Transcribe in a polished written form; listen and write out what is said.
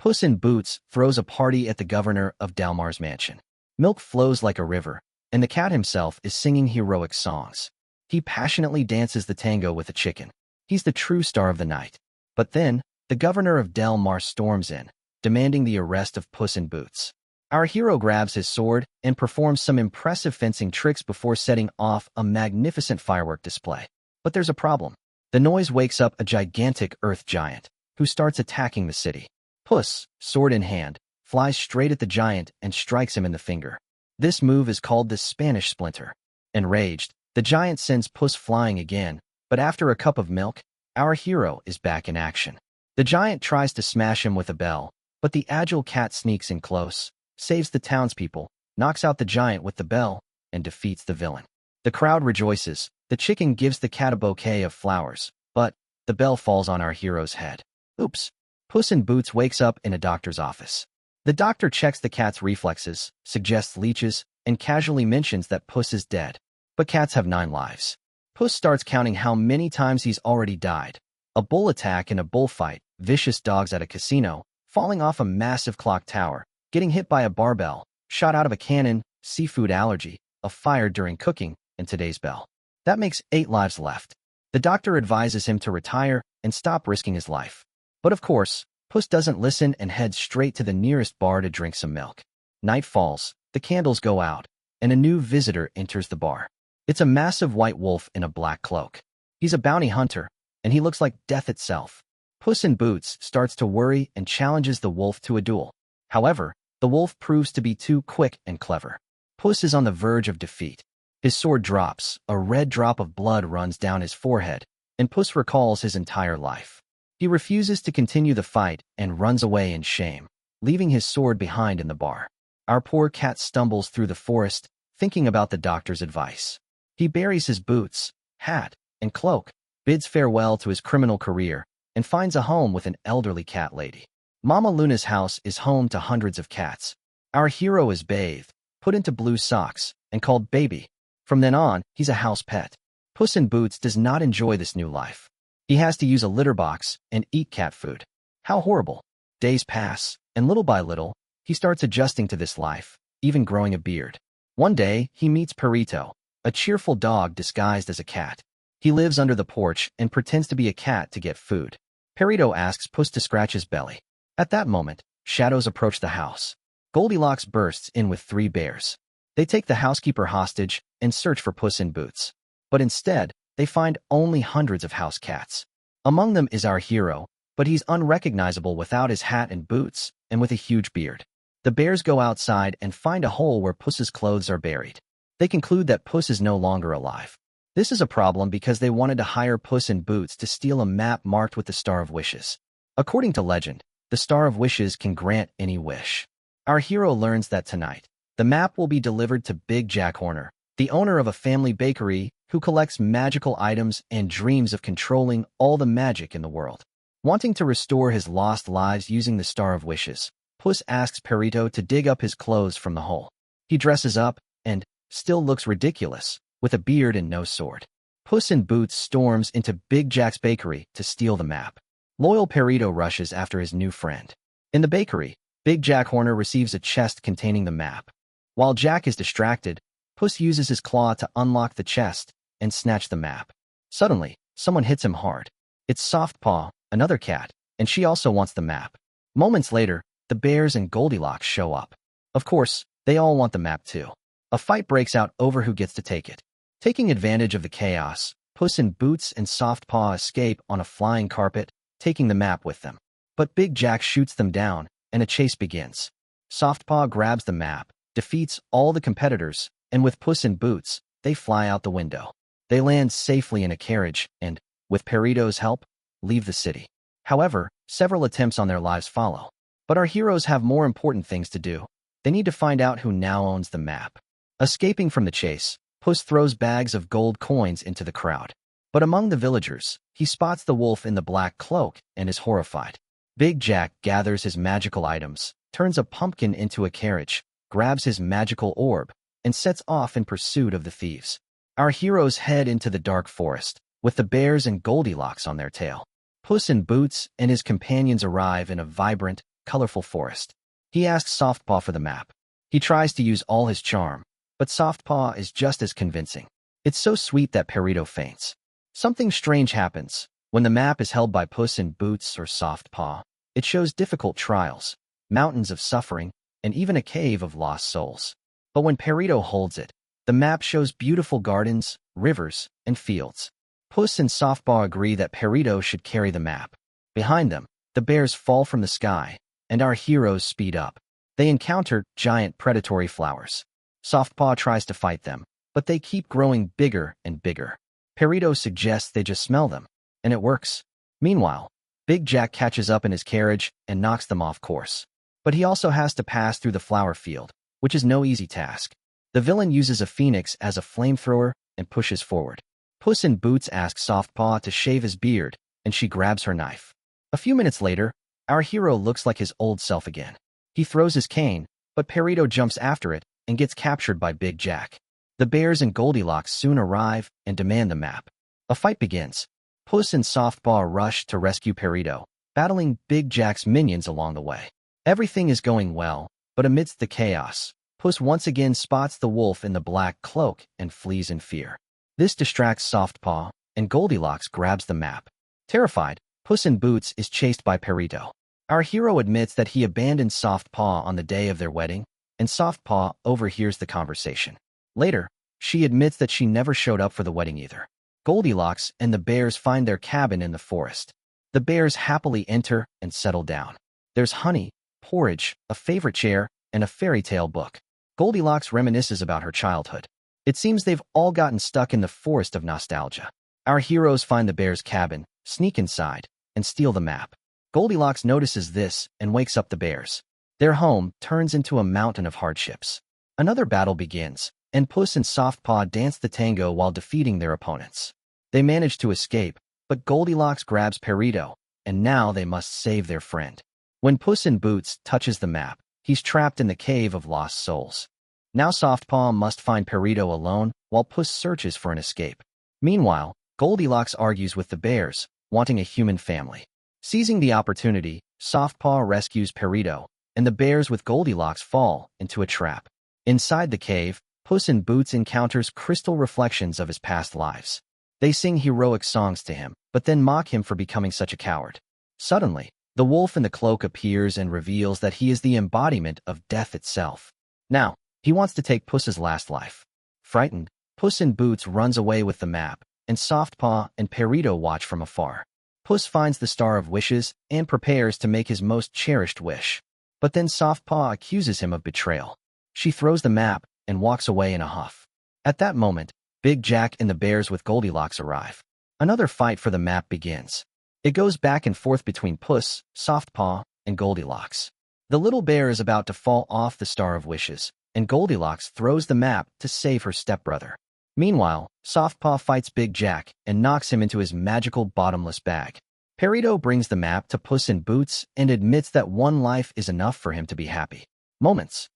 Puss in Boots throws a party at the governor of Dalmar's mansion. Milk flows like a river, and the cat himself is singing heroic songs. He passionately dances the tango with the chicken. He's the true star of the night. But then, the governor of Dalmar storms in, demanding the arrest of Puss in Boots. Our hero grabs his sword and performs some impressive fencing tricks before setting off a magnificent firework display. But there's a problem. The noise wakes up a gigantic earth giant, who starts attacking the city. Puss, sword in hand, flies straight at the giant and strikes him in the finger. This move is called the Spanish Splinter. Enraged, the giant sends Puss flying again, but after a cup of milk, our hero is back in action. The giant tries to smash him with a bell, but the agile cat sneaks in close, saves the townspeople, knocks out the giant with the bell, and defeats the villain. The crowd rejoices. The chicken gives the cat a bouquet of flowers, but the bell falls on our hero's head. Oops. Puss in Boots wakes up in a doctor's office. The doctor checks the cat's reflexes, suggests leeches, and casually mentions that Puss is dead. But cats have 9 lives. Puss starts counting how many times he's already died. A bull attack in a bullfight, vicious dogs at a casino, falling off a massive clock tower, getting hit by a barbell, shot out of a cannon, seafood allergy, a fire during cooking, and today's bell. That makes 8 lives left. The doctor advises him to retire and stop risking his life. But of course, Puss doesn't listen and heads straight to the nearest bar to drink some milk. Night falls, the candles go out, and a new visitor enters the bar. It's a massive white wolf in a black cloak. He's a bounty hunter, and he looks like death itself. Puss in Boots starts to worry and challenges the wolf to a duel. However, the wolf proves to be too quick and clever. Puss is on the verge of defeat. His sword drops, a red drop of blood runs down his forehead, and Puss recalls his entire life. He refuses to continue the fight and runs away in shame, leaving his sword behind in the bar. Our poor cat stumbles through the forest, thinking about the doctor's advice. He buries his boots, hat, and cloak, bids farewell to his criminal career, and finds a home with an elderly cat lady. Mama Luna's house is home to hundreds of cats. Our hero is bathed, put into blue socks, and called Baby. From then on, he's a house pet. Puss in Boots does not enjoy this new life. He has to use a litter box and eat cat food. How horrible. Days pass, and little by little, he starts adjusting to this life, even growing a beard. One day, he meets Perito, a cheerful dog disguised as a cat. He lives under the porch and pretends to be a cat to get food. Perito asks Puss to scratch his belly. At that moment, shadows approach the house. Goldilocks bursts in with 3 bears. They take the housekeeper hostage and search for Puss in Boots. But instead, they find only hundreds of house cats. Among them is our hero, but he's unrecognizable without his hat and boots, and with a huge beard. The bears go outside and find a hole where Puss's clothes are buried. They conclude that Puss is no longer alive. This is a problem because they wanted to hire Puss in Boots to steal a map marked with the Star of Wishes. According to legend, the Star of Wishes can grant any wish. Our hero learns that tonight, the map will be delivered to Big Jack Horner, the owner of a family bakery who collects magical items and dreams of controlling all the magic in the world. Wanting to restore his lost lives using the Star of Wishes, Puss asks Perito to dig up his clothes from the hole. He dresses up and still looks ridiculous, with a beard and no sword. Puss in Boots storms into Big Jack's bakery to steal the map. Loyal Perito rushes after his new friend. In the bakery, Big Jack Horner receives a chest containing the map. While Jack is distracted, Puss uses his claw to unlock the chest and snatch the map. Suddenly, someone hits him hard. It's Soft Paw, another cat, and she also wants the map. Moments later, the bears and Goldilocks show up. Of course, they all want the map too. A fight breaks out over who gets to take it. Taking advantage of the chaos, Puss in Boots and Soft Paw escape on a flying carpet, taking the map with them. But Big Jack shoots them down, and a chase begins. Soft Paw grabs the map, defeats all the competitors, and with Puss in Boots, they fly out the window. They land safely in a carriage and, with Perito's help, leave the city. However, several attempts on their lives follow. But our heroes have more important things to do. They need to find out who now owns the map. Escaping from the chase, Puss throws bags of gold coins into the crowd. But among the villagers, he spots the wolf in the black cloak and is horrified. Big Jack gathers his magical items, turns a pumpkin into a carriage, grabs his magical orb, and sets off in pursuit of the thieves. Our heroes head into the dark forest, with the bears and Goldilocks on their tail. Puss in Boots and his companions arrive in a vibrant, colorful forest. He asks Softpaw for the map. He tries to use all his charm, but Softpaw is just as convincing. It's so sweet that Perito faints. Something strange happens. When the map is held by Puss in Boots or Softpaw, it shows difficult trials, mountains of suffering, and even a cave of lost souls. But when Perito holds it, the map shows beautiful gardens, rivers, and fields. Puss and Softpaw agree that Perito should carry the map. Behind them, the bears fall from the sky, and our heroes speed up. They encounter giant predatory flowers. Softpaw tries to fight them, but they keep growing bigger and bigger. Perito suggests they just smell them, and it works. Meanwhile, Big Jack catches up in his carriage and knocks them off course. But he also has to pass through the flower field, which is no easy task. The villain uses a phoenix as a flamethrower and pushes forward. Puss in Boots asks Softpaw to shave his beard, and she grabs her knife. A few minutes later, our hero looks like his old self again. He throws his cane, but Perito jumps after it and gets captured by Big Jack. The bears and Goldilocks soon arrive and demand the map. A fight begins. Puss and Softpaw rush to rescue Perito, battling Big Jack's minions along the way. Everything is going well, but amidst the chaos, Puss once again spots the wolf in the black cloak and flees in fear. This distracts Softpaw, and Goldilocks grabs the map. Terrified, Puss in Boots is chased by Perito. Our hero admits that he abandoned Softpaw on the day of their wedding, and Softpaw overhears the conversation. Later, she admits that she never showed up for the wedding either. Goldilocks and the bears find their cabin in the forest. The bears happily enter and settle down. There's honey, porridge, a favorite chair, and a fairy tale book. Goldilocks reminisces about her childhood. It seems they've all gotten stuck in the forest of nostalgia. Our heroes find the bears' cabin, sneak inside, and steal the map. Goldilocks notices this and wakes up the bears. Their home turns into a mountain of hardships. Another battle begins, and Puss and Softpaw dance the tango while defeating their opponents. They manage to escape, but Goldilocks grabs Perito, and now they must save their friend. When Puss in Boots touches the map, he's trapped in the cave of lost souls. Now Softpaw must find Perito alone while Puss searches for an escape. Meanwhile, Goldilocks argues with the bears, wanting a human family. Seizing the opportunity, Softpaw rescues Perito, and the bears with Goldilocks fall into a trap. Inside the cave, Puss in Boots encounters crystal reflections of his past lives. They sing heroic songs to him, but then mock him for becoming such a coward. Suddenly, the wolf in the cloak appears and reveals that he is the embodiment of death itself. Now, he wants to take Puss's last life. Frightened, Puss in Boots runs away with the map, and Softpaw and Perito watch from afar. Puss finds the Star of Wishes and prepares to make his most cherished wish. But then Softpaw accuses him of betrayal. She throws the map and walks away in a huff. At that moment, Big Jack and the bears with Goldilocks arrive. Another fight for the map begins. It goes back and forth between Puss, Softpaw, and Goldilocks. The little bear is about to fall off the Star of Wishes, and Goldilocks throws the map to save her stepbrother. Meanwhile, Softpaw fights Big Jack and knocks him into his magical bottomless bag. Perito brings the map to Puss in Boots and admits that one life is enough for him to be happy. Moments.